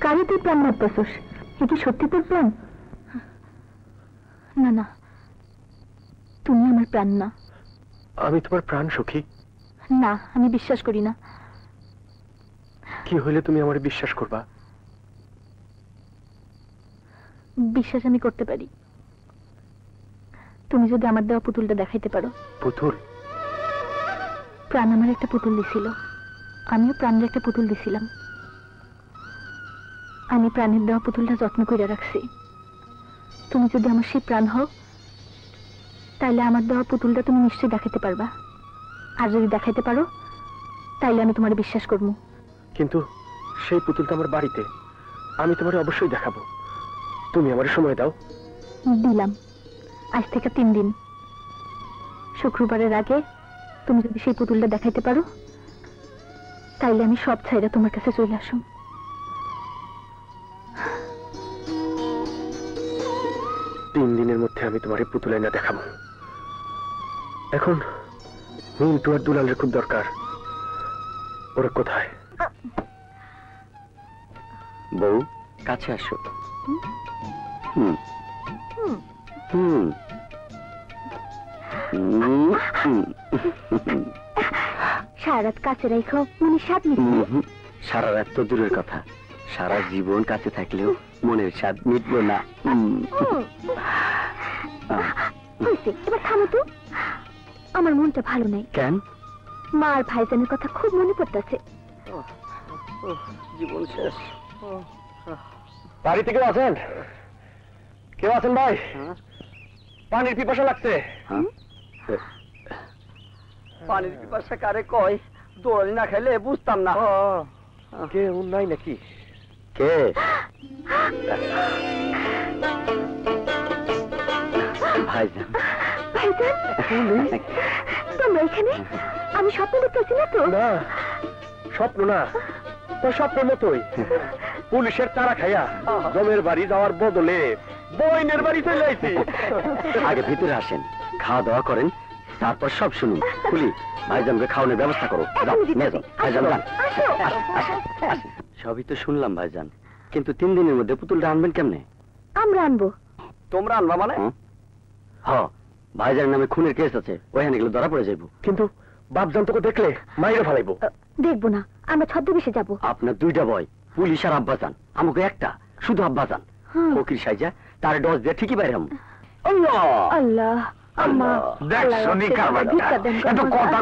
কারে তুই প্রাণ মারতেছস? এ কি সত্যি তোর প্রাণ? না না, তুমি আমার প্রাণ না। আমি তোমার প্রাণ সখী। না, আমি বিশ্বাস করি না। কি হইলে তুমি আমার বিশ্বাস করবা? বিশ্বাস আমি করতে পারি তুমি যদি আমার দেওয়া পুতুলটা দেখাইতে পারো। পুতুল? প্রাণ আমার একটা পুতুল দিছিল, আমিও প্রাণের একটা পুতুল দিছিলাম। আমি প্রাণের দেওয়া পুতুলটা যত্ন করে রাখছি। তুমি যদি আমার সেই প্রাণ হও, তাইলে আমার দেওয়া পুতুলটা তুমি নিশ্চয়ই দেখাতে পারবা। আর যদি দেখাইতে পারো, তাইলে আমি তোমার বিশ্বাস করবো। কিন্তু সেই পুতুলটা আমার বাড়িতে, আমি তোমার অবশ্যই দেখাবো। তুমি আমার সময় দাও। দিলাম, আজ থেকে 3 দিন। শুক্রবারের আগে তুমি যদি সেই পুতুলটা দেখাইতে পারো, তাইলে আমি সব ছাইরা তোমার কাছে চলে আসুম। 3 দিনের মধ্যে আমি তোমার এই পুতুল এনে দেখাবো। এখন মিন্টু আর দুলালের খুব দরকার। ওরা কোথায়? বউ, কাছে আসো। সারা রাত কাছে রাখো, মনে স্বাদ মিটবে। সারা রাত তো দূরের কথা, সারা জীবন কাছে থাকলেও মনের স্বাদ মিটবে না। এবার থামো তো, আমার মনটা ভালো নাই। কেন? মা আর ভাইজানের কথা খুব মনে পড়তেছে। জীবন শেষ। বাড়িতে কেউ আছেন? কেউ আছেন ভাই? পানির পিপাসা লাগছে। পানির পিপাসা কারে কয়? দোয়ালি না খাইলে বুঝতাম না। কেউ নাই নাকি? কে? ভাইজান। ভাইজান, তোমরা এখানে? আমি স্বপ্ন দেখতেছি না তো? না, স্বপ্ন না, তোর স্বপ্নের মতোই। পুলিশের তারা খাইয়া জমের বাড়ি যাওয়ার বদলে বইনের বাড়ি চলে আইছি। আগে ভিতরে আসেন, খাওয়া দাওয়া করেন, তারপর সব শুনুন। খুলি, ভাইজানকে খাওয়ানোর ব্যবস্থা করো। ভাইজান, সবই তো শুনলাম ভাইজান, কিন্তু 3 দিনের মধ্যে পুতুলটা আনবেন কেমনে? আমরা আনবো। তোমরা আনবা মানে? হ্যাঁ, ভাইজানের নামে খুনের কেস আছে, ওইখানে গেলে ধরা পড়ে যাইব। কিন্তু বাপজান তোকে দেখলে মাইরে ফেলাইবো। দেখবো না, আমরা ছদ্মবেশে যাবো। আপনার 2টা বয়, পুলিশ আর আব্বাজান, আমাকে একটা, শুধু আব্বাজান। ফকির সাইজা তার ডজ দিয়ে ঠিকই বাইরাম। আল্লাহ, আল্লাহ, আম্মা, দেখ শুনি কারবার, এত কথা